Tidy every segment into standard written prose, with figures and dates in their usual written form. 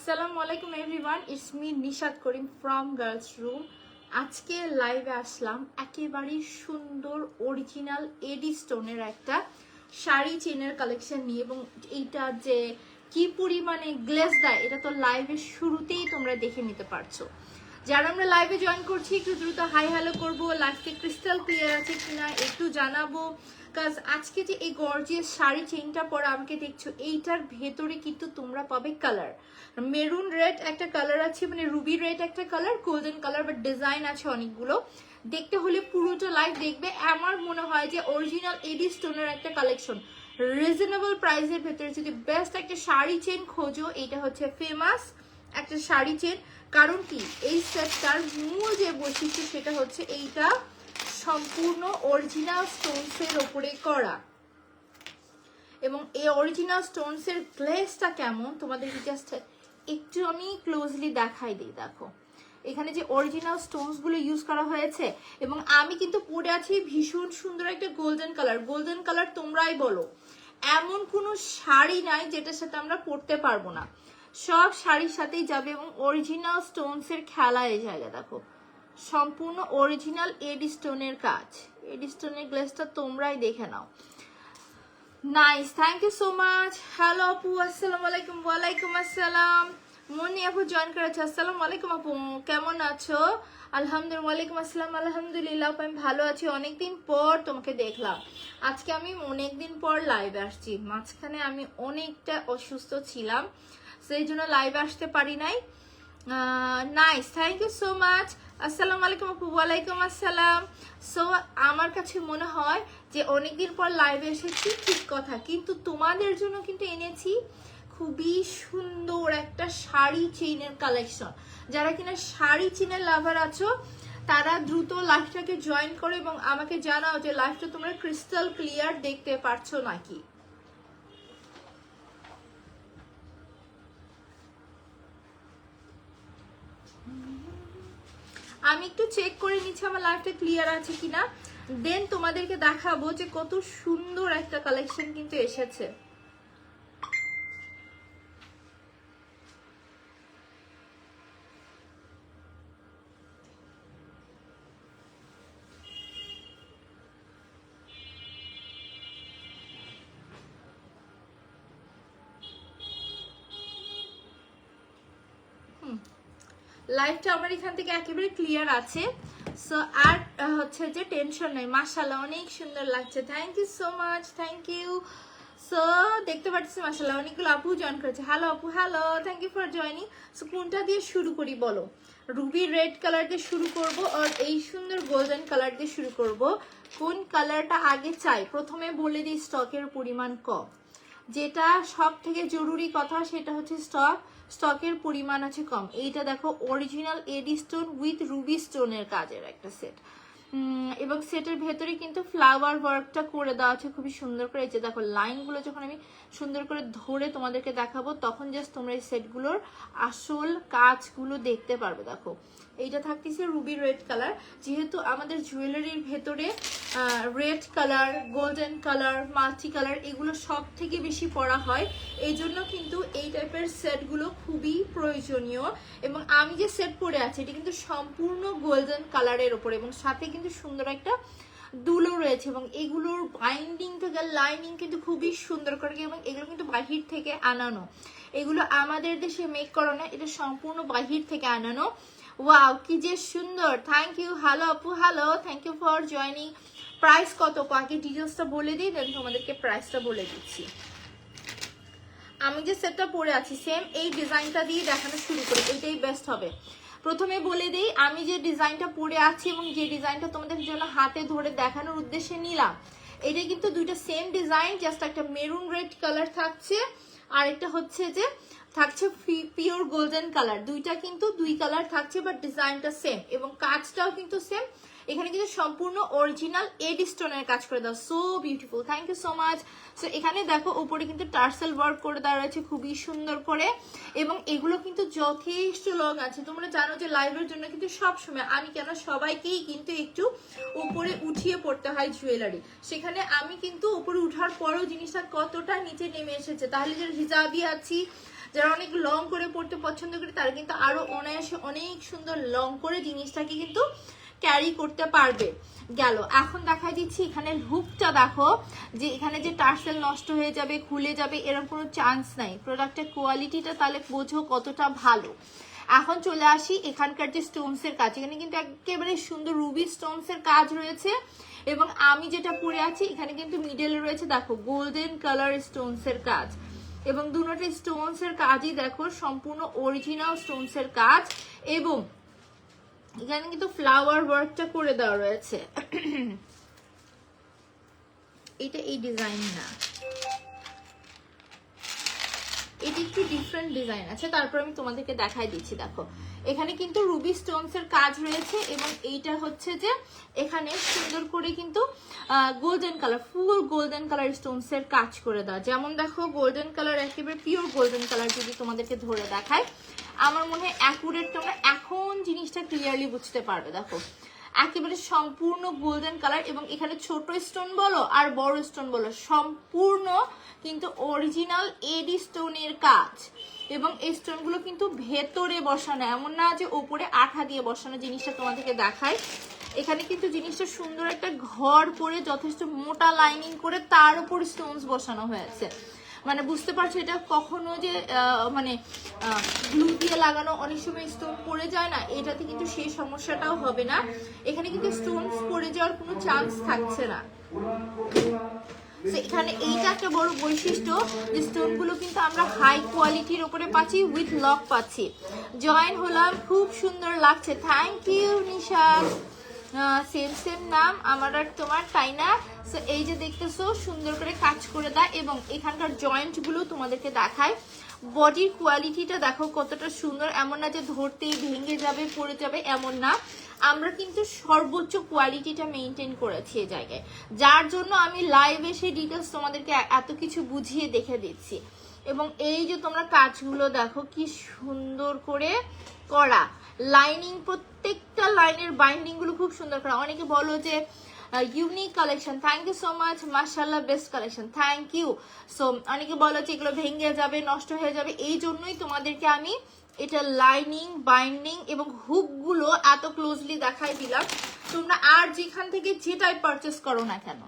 আসসালামু আলাইকুম everyone, it's me Nishat Karim from girls room. আজকে লাইভে আসলাম একেবারে সুন্দর অরিজিনাল এডি স্টোনের একটা শাড়ি চেনের কালেকশন নিয়ে, এবং এইটা যে কি পরিমাণে গ্লেজ দেয় এটা তো লাইভের শুরুতেই তোমরা দেখে নিতে পারছো। যারা আমরা লাইভে জয়েন করছি একটু দ্রুত হাই হ্যালো করবো, লাইভকে ক্রিস্টাল ক্লিয়ার আছে কিনা একটু জানাবো। কাজ আজকে যে এই গর্জিয়াস শাড়ি চেইনটা পরা আমাকে দেখছো, এইটার ভেতরে কিন্তু তোমরা পাবে কালার, মেরুন রেড একটা কালার আছে, মানে রুবি রেড একটা colour, golden colour, but design আছে অনেকগুলো। দেখতে হলে পুরোটা লাইভ দেখবে। আমার মনে হয় যে অরিজিনাল এডি স্টোনের একটা কালেকশন রিজনেবল প্রাইসের ভেতরে যদি বেস্ট একটা শাড়ি চেন খোঁজো, এটা হচ্ছে ফেমাস একটা শাড়ি চেন। কারণ কি, এই সেটটার মূল যে বৈশিষ্ট্য সেটা হচ্ছে এইটা সম্পূর্ণ অরিজিনাল স্টোনসের ওপরে করা, এবং এই অরিজিনাল স্টোনসের গ্লেজটা কেমন তোমাদেরকে জাস্ট একটু আমি ক্লোজলি দেখাই দিই। দেখো এখানে যে অরিজিনাল স্টোনস গুলো ইউজ করা হয়েছে, এবং আমি কিন্তু পরে আছি ভীষণ সুন্দর একটা গোল্ডেন কালার। গোল্ডেন কালার তোমরাই বলো, এমন কোনো শাড়ি নাই যেটার সাথে আমরা পরতে পারবো না, সব শাড়ির সাথেই যাবে, এবং অরিজিনাল স্টোনসের খেলা এই জায়গা। দেখো সম্পূর্ণ অরিজিনাল এডি স্টোনের কাজ, এডি স্টোনের গ্লেজটা তোমরাই দেখে নাও। Nice, thank you so much. Hello আপু, আসসালামু আলাইকুম। ওয়ালাইকুম আসসালাম। মনি আপু জয়েন করেছে, আসসালামু আলাইকুম আপু, কেমন আছো? আলহামদুলিল্লাহ। ওয়ালাইকুম আসসালাম। আলহামদুলিল্লাহ আপু আমি ভালো আছি, অনেকদিন পর তোমাকে দেখলাম। আজকে আমি অনেকদিন পর লাইভে আসছি, মাঝখানে আমি অনেকটা অসুস্থ ছিলাম, সেই জন্য লাইভে আসতে পারি নাই। Nice, thank you so much. আসসালামু আলাইকুম আপু। ওয়ালাইকুম আসসালাম। সো আমার কাছে মনে হয় যে অনেকদিন পর লাইভে এসেছি, ঠিক কথা, কিন্তু তোমাদের জন্য কিন্তু এনেছি খুবই সুন্দর একটা শাড়ি চেইনের কালেকশন। যারা কিনা শাড়ি চেইনের লাভার আছো তারা দ্রুত লাইভটাকে জয়েন করো এবং আমাকে জানাও যে লাইভটা তোমরা ক্রিস্টাল ক্লিয়ার দেখতে পারছো নাকি। আমি একটু চেক করে নিচ্ছি আমার লাইভটা ক্লিয়ার আছে কিনা, দেন তোমাদেরকে দেখাবো যে কত সুন্দর একটা কালেকশন কিন্তু এসেছে। লাইভটা আমার এখান থেকে একেবারে ক্লিয়ার আছে, সো আর হচ্ছে যে টেনশন নাই। মাশাআল্লাহ অনেক সুন্দর লাগছে, thank you so much, thank you. So দেখতে পাচ্ছি মাশাআল্লাহ অনেকগুলো আপু জয়েন করেছে। হ্যালো আপু, hello, thank you for joining. So কোনটা দিয়ে শুরু করি বলো? রুবি রেড কালার দিয়ে শুরু করব আর এই সুন্দর গোল্ডেন কালার দিয়ে শুরু করব। কোন কালারটা আগে চাই? প্রথমে বলে দিই স্টকের পরিমাণ কম, যেটা সব থেকে জরুরি কথা সেটা হচ্ছে স্টকের পরিমাণ আছে কম। এইটা দেখো original eddy stone with Ruby স্টোনের কাজের একটা সেট, এবং সেটের ভেতরে কিন্তু ফ্লাওয়ার ওয়ার্কটা করে দেওয়া আছে খুবই সুন্দর করে। এই যে দেখো লাইনগুলো যখন আমি সুন্দর করে ধরে তোমাদেরকে দেখাবো তখন জাস্ট তোমরা এই সেটগুলোর আসল কাজগুলো দেখতে পারবে। দেখো এইটা থাকতেছে রুবি রেড কালার, যেহেতু আমাদের জুয়েলারির ভেতরে red colour, golden colour, multi colour এগুলো সব থেকে বেশি পরা হয়, এই জন্য কিন্তু এই টাইপের সেটগুলো খুবই প্রয়োজনীয়। এবং আমি যে সেট পরে আছি এটা কিন্তু সম্পূর্ণ গোল্ডেন কালারের ওপর, এবং সাথে কিন্তু সুন্দর একটা দুলো রয়েছে, এবং এগুলোর বাইন্ডিং থেকে লাইনিং কিন্তু খুবই সুন্দর করে, এবং এগুলো কিন্তু বাহির থেকে আনানো, এগুলো আমাদের দেশে মেক করা না, এটা সম্পূর্ণ বাহির থেকে আনানো। ওয়াও কি যে সুন্দর, থ্যাংক ইউ। হ্যালো আপু, hello, thank you for joining. Price কত আগে ডিটেলসটা বলে দিই, দেন তোমাদেরকে প্রাইসটা বলে দিচ্ছি। আমি যে সেটটা পরে আছি সেম এই ডিজাইনটা দিয়ে দেখানো শুরু করি, এটাই বেস্ট হবে। প্রথমে বলে দিই আমি যে ডিজাইনটা পরে আছি এবং যে ডিজাইনটা তোমাদের জন্য হাতে ধরে দেখানোর উদ্দেশ্যে নিলাম, এটা কিন্তু দুইটা সেম ডিজাইন, জাস্ট একটা মেরুন রেড কালার থাকছে আর একটা হচ্ছে যে থাকছে পিওর গোল্ডেন কালার। দুইটা কিন্তু দুই কালার থাকছে, বাট ডিজাইনটা সেম এবং কাজটাও কিন্তু সেম। এখানে কিন্তু সম্পূর্ণ অরিজিনাল এডি স্টোনের কাজ করে দাও, so beautiful, thank you so much. So এখানে দেখো উপরে কিন্তু টার্সেল ওয়ার্ক করে দেওয়া রয়েছে খুবই সুন্দর করে, এবং এগুলো কিন্তু যথেষ্ট লং আছে। তোমরা জানো যে লাইভের জন্য কিন্তু সবসময় আমি কেন সবাইকেই কিন্তু একটু উপরে উঠিয়ে পড়তে হয় জুয়েলারি, সেখানে আমি কিন্তু উপরে উঠার পরেও জিনিসটা কতটা নিচে নেমে এসেছে, তাহলে যে হিজাবি আছি যারা অনেক লং করে পড়তে পছন্দ করে তারা কিন্তু আরো অনায়াসে অনেক সুন্দর লং করে জিনিসটাকে কিন্তু ক্যারি করতে পারবে। গেল, এখন দেখা দিচ্ছি এখানে হুকটা দেখো, যে এখানে যে টার্সেল নষ্ট হয়ে যাবে, খুলে যাবে, এরকম কোনো চান্স নাই। প্রোডাক্টের কোয়ালিটিটা তাহলে বোঝো কতটা ভালো। এখন চলে আসি এখানকার যে স্টোনস এর কাজ, এখানে কিন্তু একেবারে সুন্দর রুবি স্টোনস এর কাজ রয়েছে, এবং আমি যেটা পরে আছি এখানে কিন্তু মিডলে রয়েছে দেখো গোল্ডেন কালার স্টোনস এর কাজ, এবং দুটোটা স্টোনস এর কাজই দেখো সম্পূর্ণ অরিজিনাল স্টোনস এর কাজ, এবং এখানে কিন্তু ফ্লাওয়ার ওয়ার্কটা করে দেওয়া রয়েছে। এটা এই ডিজাইন না, এটা একটু ডিফারেন্ট ডিজাইন আছে, তারপর আমি তোমাদেরকে দেখাই দিচ্ছি। দেখো এখানে কিন্তু রুবি স্টোনস এর কাজ রয়েছে, এবং এইটা হচ্ছে যে এখানে সুন্দর করে কিন্তু গোল্ডেন কালার, ফুল গোল্ডেন কালার স্টোনস এর কাজ করে দেওয়া। যেমন দেখো গোল্ডেন কালার, একেবারে পিওর গোল্ডেন কালার যদি তোমাদেরকে ধরে দেখায়, আমার মনে হয় অ্যাকুরেট তোমরা এখন জিনিসটা ক্লিয়ারলি বুঝতে পারবে। দেখো একেবারে সম্পূর্ণ গোল্ডেন কালার, এবং এখানে ছোট স্টোন বলো আর বড় স্টোন বলো সম্পূর্ণ কিন্তু অরিজিনাল এডি স্টোনের কাজ, এবং এই স্টোনগুলো কিন্তু ভেতরে বসানো, এমন না যে ওপরে আঠা দিয়ে বসানো। জিনিসটা তোমাদেরকে দেখায়, এখানে কিন্তু জিনিসটা সুন্দর একটা ঘর করে যথেষ্ট মোটা লাইনিং করে তার উপর স্টোনস বসানো হয়েছে। মানে বুঝতে পারছো এটা কখনো যে মানে গ্লু দিয়ে লাগানো অনেক সময় স্টোন পড়ে যায় না, এটাতে কিন্তু সেই সমস্যাটাও হবে না। এখানে কিন্তু স্টোনস পড়ে যাওয়ার কোনো চান্স থাকছে না। এখানে এইটা একটা বড় বৈশিষ্ট্য, যে স্টোন গুলো কিন্তু আমরা হাই কোয়ালিটির উপরে পাচ্ছি, উইথ লক পাচ্ছি। জয়েন হলাম, খুব সুন্দর লাগছে, thank you Nisha. Same same নাম আমার আর তোমার, তাই না? সো এই যে দেখতেছো সুন্দর করে কাজ করে দেয়, এবং এখানকার জয়েন্ট গুলো তোমাদেরকে দেখায়। বডির কোয়ালিটিটা দেখো কতটা সুন্দর, এমন না যে ধরতেই ভেঙে যাবে পড়ে যাবে, এমন না। আমরা কিন্তু সর্বোচ্চ কোয়ালিটিটা মেনটেন করেছি এই জায়গায়, যার জন্য আমি লাইভ এসে ডিটেলস তোমাদেরকে এত কিছু বুঝিয়ে দেখে দিচ্ছি। এবং এই যে তোমরা কাজগুলো দেখো কি সুন্দর করে করা, লাইনিং, প্রত্যেকটা লাইনের বাইন্ডিং গুলো খুব সুন্দর করা। অনেকে বলো যে unique collection, thank you so much, মাশাআল্লাহ best collection, thank you. So অনেকে বলো যে এগুলো ভেঙে যাবে, নষ্ট হয়ে যাবে, এই জন্যই তোমাদেরকে আমি এটা লাইনিং, বাইন্ডিং এবং হুক গুলো এত ক্লোজলি দেখাই দিলাম। তোমরা আর যেখান থেকে যেটাই পারচেস করো না কেন,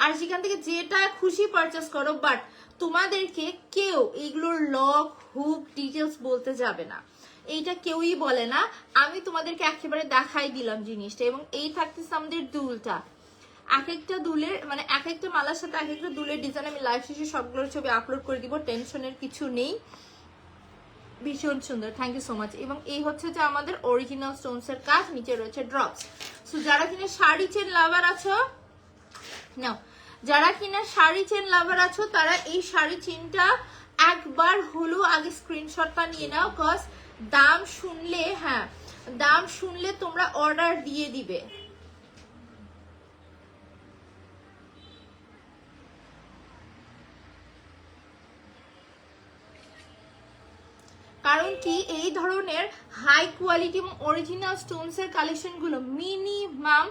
আর যেখান থেকে যেটা খুশি পারচেস করো, বাট তোমাদেরকে কেউ এইগুলোর লক হুক ডিটেলস বলতে যাবে না, এইটা কেউই বলে না। আমি তোমাদেরকে একেবারে দেখাই দিলাম জিনিসটা। এবং এই থাকতেছে আমাদের দুলটা, এক একটা দুলের মানে এক একটা মালার সাথে এক একটা দুলের ডিজাইন আমি লাইভ শেষে সবগুলোর ছবি আপলোড করে দিব, টেনশনের কিছু নেই। ভীষণ সুন্দর, থ্যাংক ইউ সো মাচ। এবং এই হচ্ছে যে আমাদের অরিজিনাল স্টোনস এর কাজ, নিচে রয়েছে ড্রপস। সো যারা কিনা শাড়ি চেন লাভার আছো, নাও, যারা কিনা শাড়ি চেন লাভার আছো তারা এই শাড়ি চেনটা একবার হলো আগে স্ক্রিনশটটা নিয়ে নাও, কজ দাম শুনলে, হ্যাঁ দাম শুনলে তোমরা অর্ডার দিয়ে দিবে। কারণ কি এই ধরনের হাই কোয়ালিটি এবং অরিজিনাল স্টোনস এর কালেকশন গুলো মিনিমাম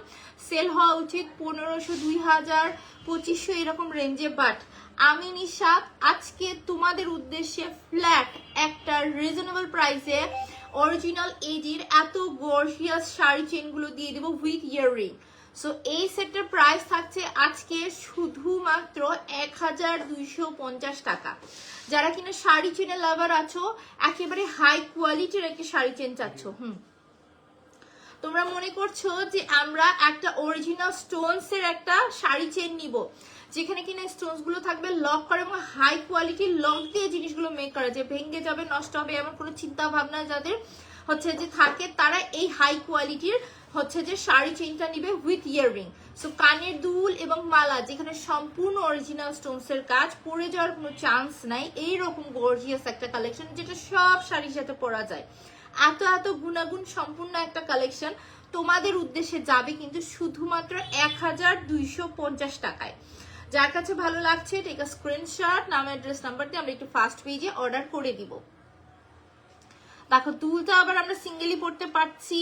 সেল হওয়া উচিত 1500, 2000, 2500 এরকম রেঞ্জে। বাট আমি নিশাত আজকে তোমাদের উদ্দেশ্যে ফ্ল্যাট একটা রিজনেবল প্রাইসে অরিজিনাল এডির এত গর্জিয়াস শাড়ি চেনগুলো দিয়ে দেবো উইথ ইয়াররিং। সো এই সেটটার প্রাইস থাকছে আজকে শুধুমাত্র 1250 টাকা। যারা কিনা শাড়ি চেনের লাভার আছো, একেবারে হাই কোয়ালিটির একটা শাড়ি চেন চাচ্ছ, তোমরা মনে করছো যে আমরা একটা অরিজিনাল স্টোনস এর একটা শাড়ি চেন নিব, যেখানে কিনা স্টোনস গুলো থাকবে লক করে এবং হাই কোয়ালিটির লক দিয়ে জিনিসগুলো মেক করা, যে ভেঙে যাবে নষ্ট হবে এমন কোনো চিন্তা ভাবনা যাদের হচ্ছে যে থাকে, তারা এই হাই কোয়ালিটির হচ্ছে যে শাড়ি চেনটা নিবে উইথ ইয়াররিং। সো কানের দুল এবং মালা যেখানে সম্পূর্ণ অরিজিনাল স্টোনস এর কাজ, পরে যাওয়ার কোনো চান্স নাই, এইরকম গর্জিয়াস একটা কালেকশন যেটা সব শাড়ির সাথে পরা যায়। এত এত গুণাগুণ সম্পূর্ণ একটা কালেকশন তোমাদের উদ্দেশ্যে যাবে কিন্তু শুধুমাত্র 1250 টাকায়। যার কাছে ভালো লাগছে টেক আ স্ক্রিনশট, নাম অ্যাড্রেস নাম্বার দিয়ে আমরা একটু ফার্স্ট পেজে অর্ডার করে দিব। দেখো দুলটা আবার আমরা সিঙ্গেলি পরতে পারছি,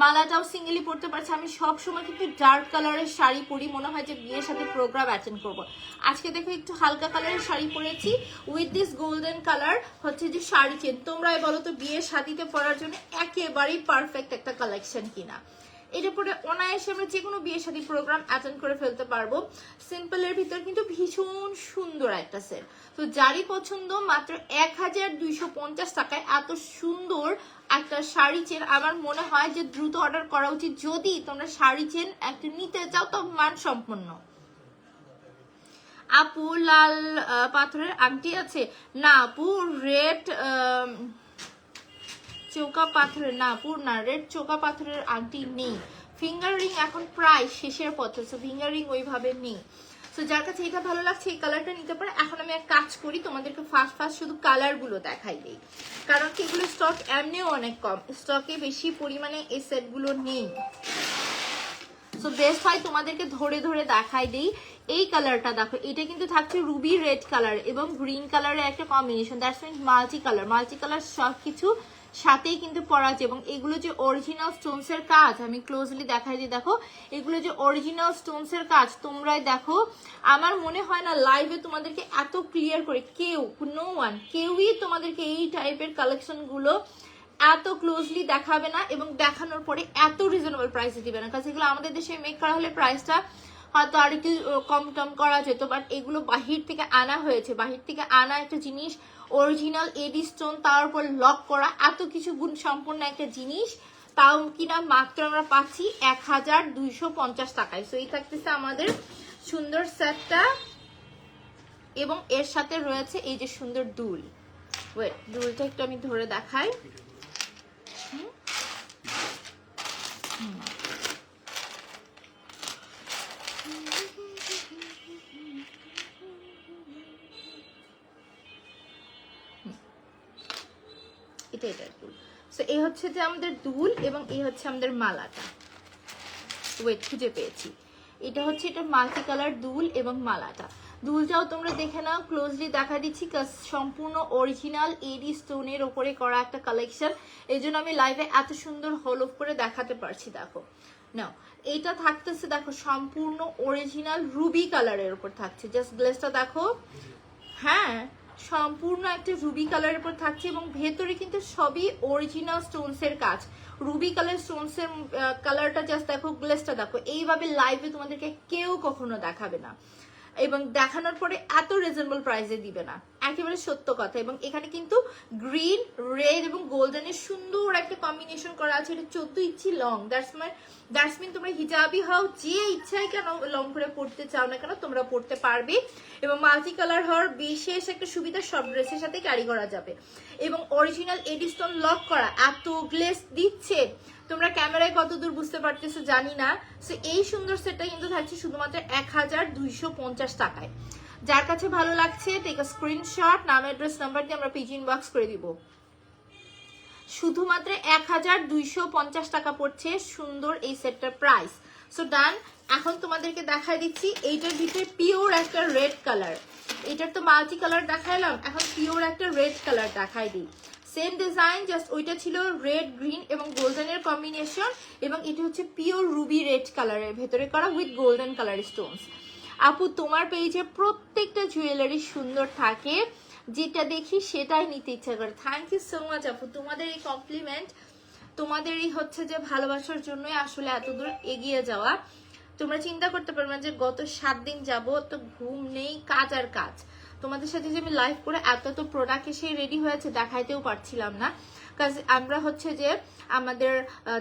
মালাটাও সিঙ্গেলি পরতে পারছি। আমি সব সময় কিন্তু ডার্ক কালারের শাড়ি পরি, মনে হয় যে বিয়ের সাথে প্রোগ্রাম অ্যাটেন্ড করবো। আজকে দেখো একটু হালকা কালারের শাড়ি পরেছি উইথ দিস গোল্ডেন কালার হচ্ছে যে শাড়ি চেন। তোমরাই বলো তো বিয়ের শাড়িতে পরার জন্য একেবারেই পারফেক্ট একটা কালেকশন কিনা। এটা পরে অনায়াসে আমরা যে কোনো বিয়ের সাথে প্রোগ্রাম অ্যাটেন্ড করে ফেলতে পারবো। সিম্পলের ভিতর কিন্তু ভীষণ সুন্দর একটা সেট। তো যারই পছন্দ মাত্র 1250 টাকায় এত সুন্দর একটা শাড়ি চেন, আমার মনে হয় যে দ্রুত অর্ডার করা উচিত যদি তোমরা শাড়ি চেন একটা নিতে চাও, তো মান সম্পন্ন। আপু লাল পাথরের আংটি আছে? না আপু, রেড চৌকা পাথরের, না আপু না, রেড চৌকা পাথরের আংটি নেই। ফিঙ্গার রিং এখন প্রায় শেষের পথে, সো ফিঙ্গার রিং ওইভাবে নেই। সো যার কাছে এটা ভালো লাগছে এই কালারটা নিতে পারে। এখন আমি এক কাজ করি, তোমাদেরকে ফার্স্ট শুধু কালারগুলো দেখাই দিই, কারণ কি এগুলো স্টক এমনিও অনেক কম, স্টকে বেশি পরিমাণে এই সেটগুলো নেই। সো বেস্ট হয় তোমাদেরকে ধরে ধরে দেখাই দেই। এই কালারটা দেখো, এটা কিন্তু থাকছে রুবি রেড কালার এবং গ্রিন কালারের একটা combination, that's mean multi colour সব কিছু সাথেই কিন্তু পরা আছে। এবং এগুলো যে অরিজিনাল স্টোনস এর কাজ, আমি ক্লোজলি দেখাই দিই, দেখো এগুলো যে অরিজিনাল স্টোনস এর কাজ, তোমরাই দেখো। আমার মনে হয় না লাইভে তোমাদেরকে এত ক্লিয়ার করে কেউই তোমাদেরকে এই টাইপের কালেকশন গুলো এত ক্লোজলি দেখাবে না এবং দেখানোর পরে এত রিজনেবল প্রাইসে দিবে না। কারণ এগুলো আমাদের দেশে মেক করা হলে প্রাইসটা হয়তো আর একটু কম টম করা যেত, বাট এগুলো বাহির থেকে আনা হয়েছে, বাহির থেকে আনা একটা জিনিস, অরিজিনাল এডি স্টোন, তার উপর লক করা, এত কিছু গুণ সম্পন্ন একটা জিনিস, তাও কিনা মাত্র আমরা পাচ্ছি 1250 টাকায়। সো এই থাকতেছে আমাদের সুন্দর সেটটা এবং এর সাথে রয়েছে এই যে সুন্দর দুল। ওয়েট, দুলটা একটু আমি ধরে দেখাই। এটার দুল। সো এই হচ্ছে যে আমাদের দুল এবং এই হচ্ছে আমাদের মালাটা। ওয়েট, খুঁজে পেয়েছি, এটা হচ্ছে এটা মাল্টি কালার দুল এবং মালাটা। দুলটাও তোমরা দেখে নাও, ক্লোজলি দেখা দিচ্ছি, সম্পূর্ণ অরিজিনাল এডি স্টোনের ওপরে করা একটা কালেকশন, এই জন্য আমি লাইভে এত সুন্দর হলফ করে দেখাতে পারছি। দেখো নাও, এইটা থাকতেছে দেখো সম্পূর্ণ অরিজিনাল রুবি কালারের উপর থাকছে, জাস্ট গ্লেসটা দেখো। হ্যাঁ, সম্পূর্ণ একটা রুবি কালারের উপর থাকছে এবং ভেতরে কিন্তু সবই অরিজিনাল স্টোনস এর কাজ। রুবি কালার স্টোনস এর কালারটা জাস্ট দেখো, গ্লেসটা দেখো, এইভাবে লাইভে তোমাদেরকে কেউ কখনো দেখাবে না এবং দেখানোর পরে এত রিজনেবল প্রাইসে দিবে না, একেবারে সত্য কথা। এবং এখানে কিন্তু গ্রিন, রেড এবং গোল্ডেনের সুন্দর একটা কম্বিনেশন করা আছে। এটা 14 ইঞ্চি লং, দ্যাটস মিন তোমরা হিজাবি হও, যে ইচ্ছাই কেন লং করে পড়তে চাও না কেন তোমরা পড়তে পারবে। এবং মাল্টি কালার হওয়ার বিশেষ একটা সুবিধা, সব ড্রেসের সাথে ক্যারি করা যাবে। এবং অরিজিনাল এডি স্টোন লক করা, এত গ্লেস দিচ্ছে, তোমরা ক্যামেরায় কত দূর বুঝতে পারতেছো জানি না। সো এই সুন্দর সেটটা কিন্তু থাকছে শুধুমাত্র 1250 টাকায়। যার কাছে ভালো লাগছে টেক আ স্ক্রিনশট, নাম অ্যাড্রেস নাম্বার দিয়ে আমরা পেজ ইনবক্স করে দিব। শুধুমাত্র 1250 টাকা পড়ছে সুন্দর এই সেটটার প্রাইস। সো ডান। এখন তোমাদেরকে দেখাই দিচ্ছি এইটার ভিতরে পিওর একটা রেড কালার, এটার তো মাল্টি কালার দেখাইলাম, এখন পিওর একটা রেড কালার দেখাই দিই। সেম ডিজাইন, জাস্ট ওইটা ছিল রেড, গ্রিন এবং গোল্ডেনের কম্বিনেশন, এবং এটা হচ্ছে পিওর রুবি রেড কালারের ভেতরে করা উইথ গোল্ডেন কালার স্টোনস। আপু তোমার পেজে প্রত্যেকটা জুয়েলারি সুন্দর থাকে, যেটা দেখি সেটাই নিতে ইচ্ছা করে। থ্যাংক ইউ সো মাচ আপু, তোমাদের এই কমপ্লিমেন্ট, তোমাদের এই হচ্ছে যে ভালোবাসার জন্যই আসলে এতদূর এগিয়ে যাওয়া। তোমরা চিন্তা করতে পারবে যে গত 7 দিন যাবত তো ঘুম নেই, কাজ আর কাজ। তোমাদের সাথে যে আমি লাইভ করে এত প্রোডাক্ট এসে রেডি হয়েছে দেখাইতেও পারছিলাম না, কাজ আমরা হচ্ছে যে আমাদের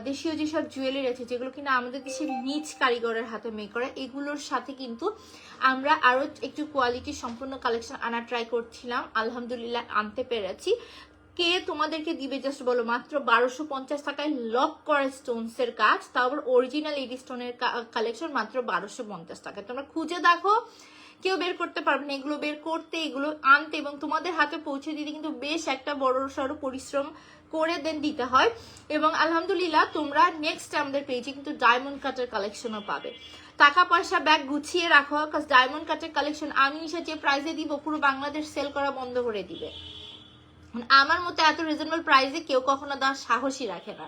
দেশীয় যেসব জুয়েলারি আছে যেগুলো কিনা আমাদের দেশের নিজ কারিগরের হাতে মেক করা, এগুলোর সাথে কিন্তু আমরা আরো একটু কোয়ালিটি সম্পূর্ণ কালেকশন আনা ট্রাই করছিলাম, আলহামদুলিল্লাহ আনতে পেরেছি। কে তোমাদেরকে দিবে জাস্ট বলো, মাত্র 1250 টাকায় লক করা স্টোনস এর কাজ, তাও আবার অরিজিনাল এডি স্টোনের কালেকশন মাত্র 1250 টাকায়। তোমরা খুঁজে দেখো, কেউ বের করতে পারবে না। এগুলো বের করতে, এগুলো আনতে এবং তোমাদের হাতে পৌঁছে দিতে কিন্তু বেশ একটা বড় সড়ো পরিশ্রম করে দেন দিতে হয়। এবং আলহামদুলিল্লাহ তোমরা নেক্সট আমাদের পেজে কিন্তু ডায়মন্ড কাটের কালেকশনও পাবে। টাকা পয়সা ব্যাগ গুছিয়ে রাখো, কারণ ডায়মন্ড কাটের কালেকশন আমি নিশা যে প্রাইসে দিব পুরো বাংলাদেশ সেল করা বন্ধ করে দিবে। আমার মতো এত রিজনেবল প্রাইসে কেউ কখনো দেওয়ার সাহসই রাখে না।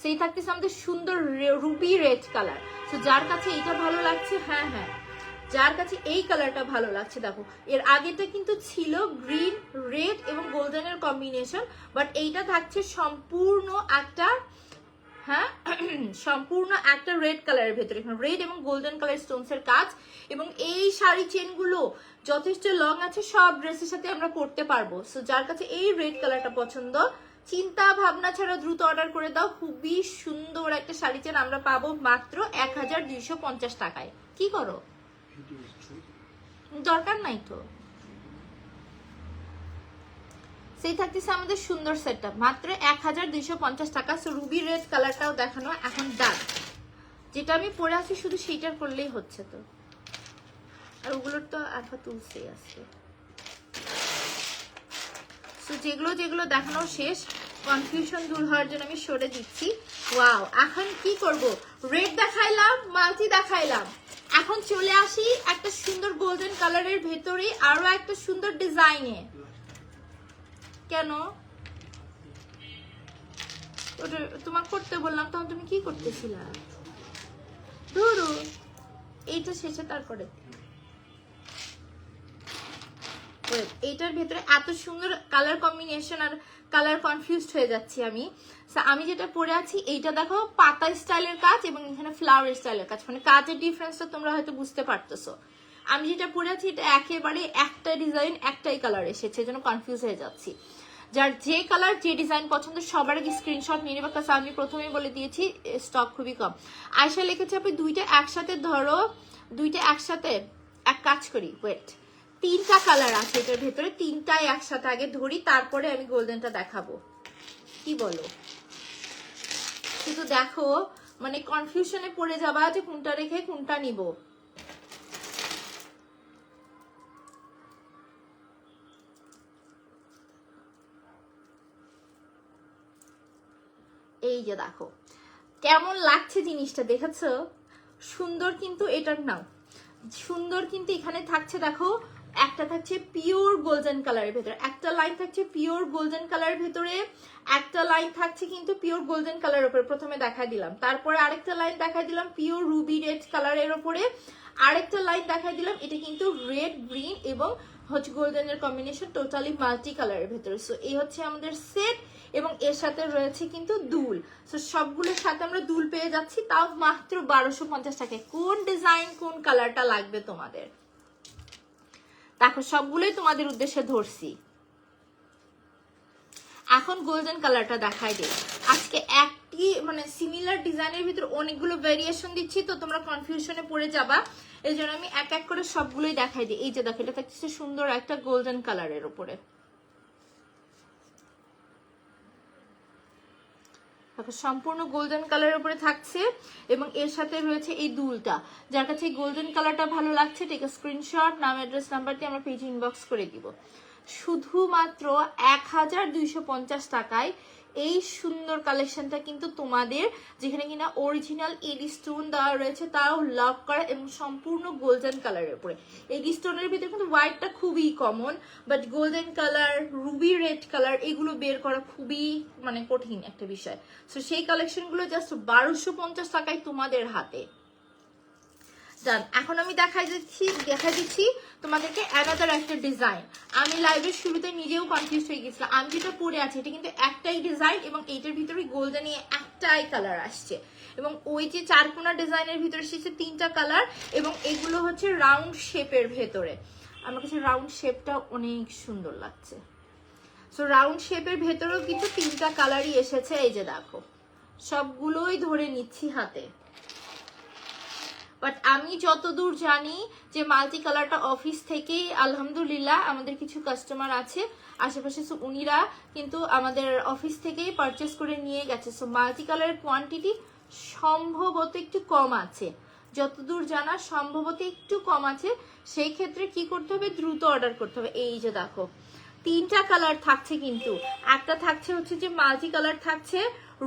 সেই থাকতেছে আমাদের সুন্দর রুবি রেড কালার। তো যার কাছে এইটা ভালো লাগছে, হ্যাঁ হ্যাঁ, যার কাছে এই কালারটা ভালো লাগছে, দেখো এর আগেটা কিন্তু ছিল গ্রিন রেড এবং গোল্ডেনের কম্বিনেশন, বাট এইটা থাকছে সম্পূর্ণ একটা, হ্যাঁ সম্পূর্ণ একটা রেড কালারের ভেতরে, রেড এবং গোল্ডেন কালার স্টোনস এর কাজ। এবং এই শাড়ি চেনগুলো যথেষ্ট লং আছে, সব ড্রেসের সাথে আমরা পরতে পারবো। সো যার কাছে এই রেড কালারটা পছন্দ, চিন্তা ভাবনা ছাড়া দ্রুত অর্ডার করে দাও। খুবই সুন্দর একটা শাড়ি চেন আমরা পাবো মাত্র 1250 টাকায়। কি করো, দরকার নাই তো। সেই থাকতেছে আমাদের সুন্দর সেটআপ মাত্র 1250 টাকা। সো রুবি রেড কালারটাও দেখানো এখন ডান। যেটা আমি পরে আছি শুধু সেইটার করলেই হচ্ছে তো, আর ওগুলোর তো আঠা তুলসে আছে। সো যেগুলো যেগুলো দেখানো শেষ, কনফিউশন দূর হওয়ার জন্য আমি সরে দিচ্ছি। ওয়াও, এখন কি করব, রেড দেখাইলাম, মাল্টি দেখাইলাম, এখন চলে আসি একটা সুন্দর গোল্ডেন কালারের ভেতরে আরো একটা সুন্দর ডিজাইনে। কেন ওটা তোমাকে করতে বললাম, তখন তুমি কি করতেছিলা? ধরো এইটা শেষে তারপরে এইটার ভেতরে এত সুন্দর কালার কম্বিনেশন আর কালার কনফিউজড হয়ে যাচ্ছি আমি। আমি যেটা পরে আছি এইটা দেখো পাতা স্টাইলের কাজ এবং এখানে ফ্লাওয়ার স্টাইলের কাজ, মানে কাজের ডিফারেন্সটা তোমরা হয়তো বুঝতে পারতেছো। আমি যেটা পরে আছি এটা একেবারে একটা ডিজাইন একটাই কালার এসেছে, যেন কনফিউজ হয়ে যাচ্ছি। যার যে কালার যে ডিজাইন পছন্দ সবার আগে স্ক্রিনশট নিয়ে নেবে, কারণ আমি প্রথমেই বলে দিয়েছি স্টক খুবই কম। আয়শা লিখেছে আপনি দুইটা একসাথে ধরো, দুইটা একসাথে, এক কাজ করি ওয়েট, তিনটা কালার আছে এটার ভেতরে, তিনটাই একসাথে আগে ধরি, তারপরে আমি গোল্ডেনটা দেখাবো। কি বলো? শুধু দেখো, মানে কনফিউশনে পড়ে যাবা যে কোনটা রেখে কোনটা নিব। এই যে দেখো কেমন লাগছে জিনিসটা, দেখেছো? সুন্দর কিন্তু এটার নাও সুন্দর, কিন্তু এখানে থাকছে দেখো, একটা থাকছে পিওর গোল্ডেন কালারের ভেতরে, একটা লাইন থাকছে পিওর গোল্ডেন কালারের ভেতরে, একটা লাইন থাকছে কিন্তু পিওর গোল্ডেন কালারের উপরে, প্রথমে দেখাই দিলাম। তারপরে আরেকটা লাইন দেখাই দিলাম পিওর রুবি রেড কালারের উপরে, আরেকটা লাইন দেখাই দিলাম এটা কিন্তু রেড গ্রিন এবং হচ্ছে গোল্ডেনের কম্বিনেশন, টোটালি মাল্টি কালারের ভেতরে। সো এই হচ্ছে আমাদের সেট, এবং এর সাথে রয়েছে কিন্তু দুল। সো সবগুলোর সাথে আমরা দুল পেয়ে যাচ্ছি, তাও মাত্র 1250 টাকায়। কোন ডিজাইন কোন কালারটা লাগবে তোমাদের? দেখো সবগুলোই তোমাদের উদ্দেশ্যে ধরছি। এখন গোল্ডেন কালারটা দেখাই দিই। আজকে একটি মানে সিমিলার ডিজাইনের ভিতরে অনেকগুলো ভেরিয়েশন দিচ্ছি, তো তোমরা কনফিউশনে পড়ে যাবা, এই জন্য আমি এক এক করে সবগুলোই দেখাই দিই। এই যে দেখো এটা থাকছে সুন্দর একটা গোল্ডেন কালারের উপরে, সম্পূর্ণ গোল্ডেন কালারের উপরে থাকছে, এবং এর সাথে রয়েছে এই দুলটা। যার কাছে গোল্ডেন কালারটা ভালো লাগছে টেক স্ক্রিনশট, নাম অ্যাড্রেস নাম্বার দিয়ে আমরা পেজ ইনবক্স করে দিব। শুধুমাত্র 1250 টাকায় এই সুন্দর কালেকশনটা কিন্তু তোমাদের, যেখানে কিনা অরিজিনাল এডি স্টোন দেওয়া রয়েছে, তাও লাভ করা এবং সম্পূর্ণ গোল্ডেন কালারের উপরে। এডি স্টোনের ভিতরে কিন্তু হোয়াইটটা খুবই common, but golden colour, Ruby red colour এগুলো বের করা খুবই মানে কঠিন একটা বিষয়। সো সেই কালেকশনগুলো জাস্ট 1250 টাকায় তোমাদের হাতে। এখন আমি দেখাই দিচ্ছি তোমাদেরকে অ্যানাদার একটা ডিজাইন। আমি লাইভের শুরুতে নিজেও কনফিউজ হয়ে গেছিলাম, আমি যেটা পরে আছি এটা কিন্তু একটাই ডিজাইন এবং এইটার ভিতরে গোল্ডেন একটাই কালার আসছে, এবং ওই যে চারকোনা ডিজাইনের ভিতরে এসেছে তিনটা কালার, এবং এগুলো হচ্ছে রাউন্ড শেপের ভেতরে। আমার কাছে রাউন্ড শেপটা অনেক সুন্দর লাগছে। সো রাউন্ড শেপের ভেতরেও কিন্তু তিনটা কালারই এসেছে। এই যে দেখো সবগুলোই ধরে নিচ্ছি হাতে, বাট আমি যতদূর জানি যে মাল্টি কালারটা অফিস থেকেই আলহামদুলিল্লাহ আমাদের কিছু কাস্টমার আছে আশেপাশে, সো উনিরা কিন্তু আমাদের অফিস থেকেই পারচেস করে নিয়ে গেছে। সো মাল্টি কালারের কোয়ান্টিটি সম্ভবত একটু কম আছে, যতদূর জানা সম্ভবত একটু কম আছে। সেই ক্ষেত্রে কি করতে হবে, দ্রুত অর্ডার করতে হবে। এই যে দেখো তিনটা কালার থাকছে, কিন্তু একটা থাকছে হচ্ছে যে মাল্টি কালার থাকছে,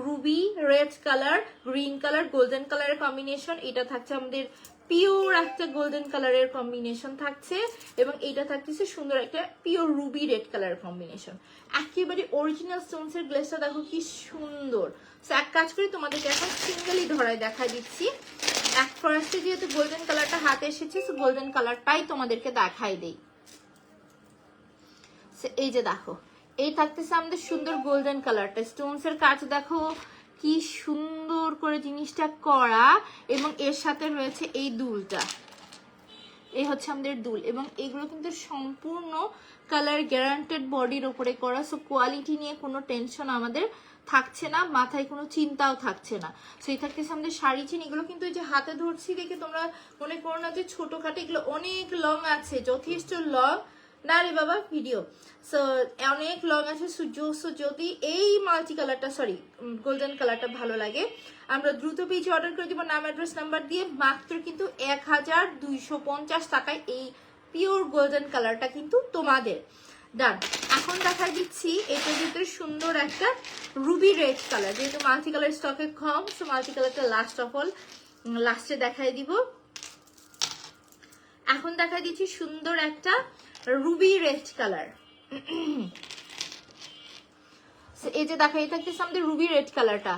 ruby red colour, green colour, golden কালারের কম্বিনেশন। এটা থাকছে আমাদের পিওর একটা গোল্ডেন কালারের কম্বিনেশন থাকছে এবং এটা থাকতেছে সুন্দর একটা পিওর রুবি রেড কালারের কম্বিনেশন। একেবারে অরিজিনাল স্টোনসের গ্লেসটা দেখো কি সুন্দর। সো এক কাজ করি, তোমাদেরকে এখন সিঙ্গেলি ধরায় দেখা দিচ্ছি। এক ফার্স্টে যেহেতু গোল্ডেন কালারটা হাতে এসেছে, সো গোল্ডেন কালারটাই তোমাদেরকে দেখাই দেই। এই যে দেখো, এই থাকতেছে আমাদের সুন্দর গোল্ডেন কালারটা। স্টোনসের কাজ দেখো কি সুন্দর করে জিনিসটা করা, এবং এর সাথে রয়েছে এই দুলটা, এই হচ্ছে আমাদের দুল, এবং এগুলো কিন্তু সম্পূর্ণ কালার গ্যারান্টেড বডির ওপরে করা। সো কোয়ালিটি নিয়ে কোনো টেনশন আমাদের থাকছে না, মাথায় কোনো চিন্তাও থাকছে না। সো এই থাকতেছে আমাদের শাড়ি চেন। এগুলো কিন্তু এই যে হাতে ধরছি দেখে তোমরা মনে করো না যে ছোটখাটো, এগুলো অনেক লং আছে, যথেষ্ট লং না রে বাবা ভিডিও। সো অনেক লং আছে। সো যদি এই মাল্টি কালারটা, সরি গোল্ডেন কালারটা ভালো লাগে, আমরা দ্রুত পেজে অর্ডার করে দিব নাম অ্যাড্রেস নাম্বার দিয়ে। মাত্র কিন্তু 1250 টাকায় এই পিওর গোল্ডেন কালারটা কিন্তু তোমাদের ডান। এখন দেখা দিচ্ছি এটার ভিতরে সুন্দর একটা রুবি রেড কালার, যেহেতু মাল্টি কালার স্টকে কম, সো মাল্টি কালারটা লাস্ট অফ অল লাস্টে দেখাই দিব। এখন দেখা দিচ্ছি সুন্দর একটা রুবি রেড কালার। এই যে দেখা, এটা কি আমাদের রুবি রেড কালারটা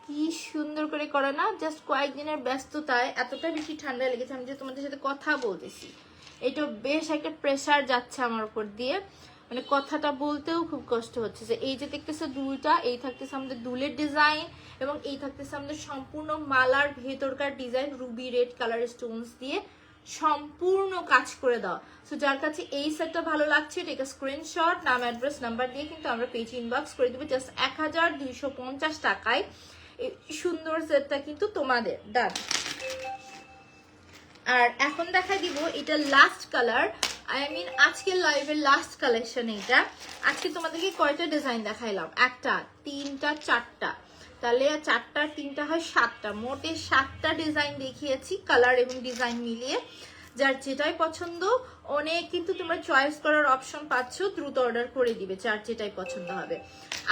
কি সুন্দর করে করে না। জাস্ট কয়েকদিনের ব্যস্ততায় এতটা বেশি ঠান্ডা লেগেছে, আমি যে তোমাদের সাথে কথা বলতেছি এটা বেশ একটা প্রেসার যাচ্ছে আমার উপর দিয়ে, মানে কথাটা বলতেও খুব কষ্ট হচ্ছে। যে এই যে দেখতেছে দুলটা, এই থাকতেছে আমাদের দুলের ডিজাইন, এবং এই থাকতেছে আমাদের সম্পূর্ণ মালার ভেতরকার design Ruby red colour Stones দিয়ে সম্পূর্ণ কাজ করে দাও। সো যার কাছে এই সেটটা ভালো লাগছে, টেক আ স্ক্রিনশট, নাম অ্যাড্রেস নাম্বার দিয়ে কিন্তু আমরা পেজ ইনবক্স করে দেবো জাস্ট 1250 টাকায়। এই সুন্দর সেটটা কিন্তু তোমাদের ডান। আর এখন দেখা দিব এটা লাস্ট কালার, আই মিন আজকের লাইভের লাস্ট কালেকশন এটা। আজকে তোমাদেরকে কয়টা ডিজাইন দেখাইলাম? একটা, তিনটা, চারটা, তাহলে চারটা তিনটা হয় 7টা, মোটে 7টা ডিজাইন দেখিয়েছি কালার এবং ডিজাইন মিলিয়ে। যার যেটাই পছন্দ, অনেক কিন্তু তোমরা চয়েস করার অপশন পাচ্ছ, দ্রুত অর্ডার করে দিবে যার যেটাই পছন্দ হবে।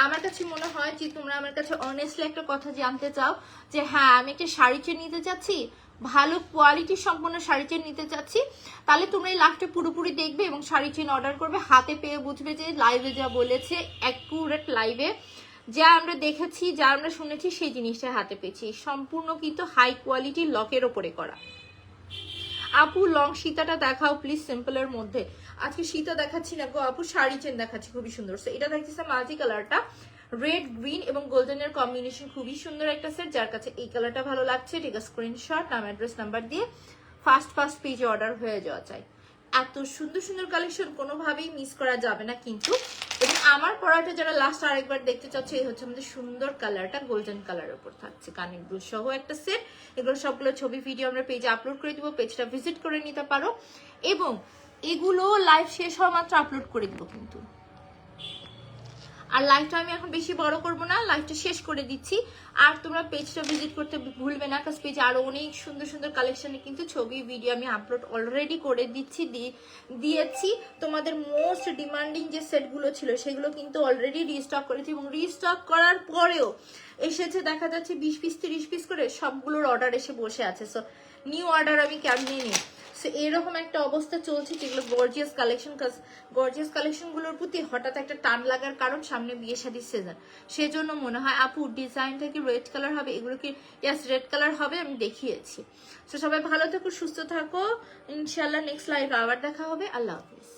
আমার কাছে মনে হয় যে তোমরা আমার কাছে অনেস্টলি একটা কথা জানতে চাও যে হ্যাঁ আমি একটা শাড়ি চেন নিতে চাচ্ছি, ভালো কোয়ালিটি সম্পন্ন শাড়ি চেন নিতে চাচ্ছি, তাহলে তোমরা এই লাইভটা পুরোপুরি দেখবে এবং শাড়ি চেন অর্ডার করবে। হাতে পেয়ে বুঝবে যে লাইভে যা বলেছে অ্যাকুরেট, লাইভে যা আমরা দেখেছি, যা আমরা শুনেছি সেই জিনিসটা হাতে পেয়েছি। সম্পূর্ণ কিন্তু হাই কোয়ালিটি লকের ওপরে করা। আপু লং সীতাটা দেখাও প্লিজ, সিম্পলের মধ্যে। আজকে সীতা দেখাচ্ছি না গো আপু, শাড়ি চেন দেখাচ্ছি খুবই সুন্দর। এটা দেখতেছে মাল্টি কালারটা, রেড গ্রিন এবং গোল্ডেনের কম্বিনেশন, খুবই সুন্দর একটা সেট। যার কাছে এই কালারটা ভালো লাগছে, ঠিক আছে স্ক্রিনশট, নাম অ্যাড্রেস নাম্বার দিয়ে ফার্স্ট পেজে অর্ডার হয়ে যাওয়া চাই। এত সুন্দর সুন্দর কালেকশন কোনোভাবেই মিস করা যাবে না কিন্তু। এবং আমার পড়াটা যারা লাস্ট আরেকবার দেখতে চাচ্ছে, এই হচ্ছে আমাদের সুন্দর কালারটা, গোল্ডেন কালারের উপর থাকছে কানের দুল সহ একটা সেট। এগুলো সবগুলো ছবি ভিডিও আমরা পেজে আপলোড করে দিব, পেজটা ভিজিট করে নিতে পারো, এবং এগুলো লাইভ শেষ হওয়া মাত্র আপলোড করে দিব কিন্তু। আর লাইভটা আমি এখন বেশি বড় করব না, লাইভটা শেষ করে দিচ্ছি। আর তোমরা পেজটা ভিজিট করতে ভুলবে না, কারণ পেজে আরো অনেক সুন্দর সুন্দর কালেকশনে কিন্তু ছবি ভিডিও আমি আপলোড অলরেডি করে দিয়েছি। তোমাদের মোস্ট ডিমান্ডিং যে সেটগুলো ছিল সেগুলো কিন্তু অলরেডি রিস্টক করেছি, এবং রিস্টক করার পরেও এসেছে দেখা যাচ্ছে 20 পিস 30 পিস করে সবগুলোর অর্ডার এসে বসে আছে। সো নিউ অর্ডার আমি কেমনি নিই, সো এরকম একটা অবস্থা চলছে। যেগুলো গর্জিয়াস কালেকশন, গর্জিয়াস কালেকশনগুলোর প্রতি হঠাৎ একটা টান লাগার কারণ সামনে বিয়ে শাদীর সিজন, সেজন্য মনে হয় আপু ডিজাইনটা কি রেড কালার হবে, এগুলো কি ইয়াস রেড কালার হবে, আমি দেখিয়েছি। সো সবাই ভালো থাকো, সুস্থ থাকো, ইনশাল্লাহ নেক্সট লাইভ আবার দেখা হবে। আল্লাহ হাফিজ।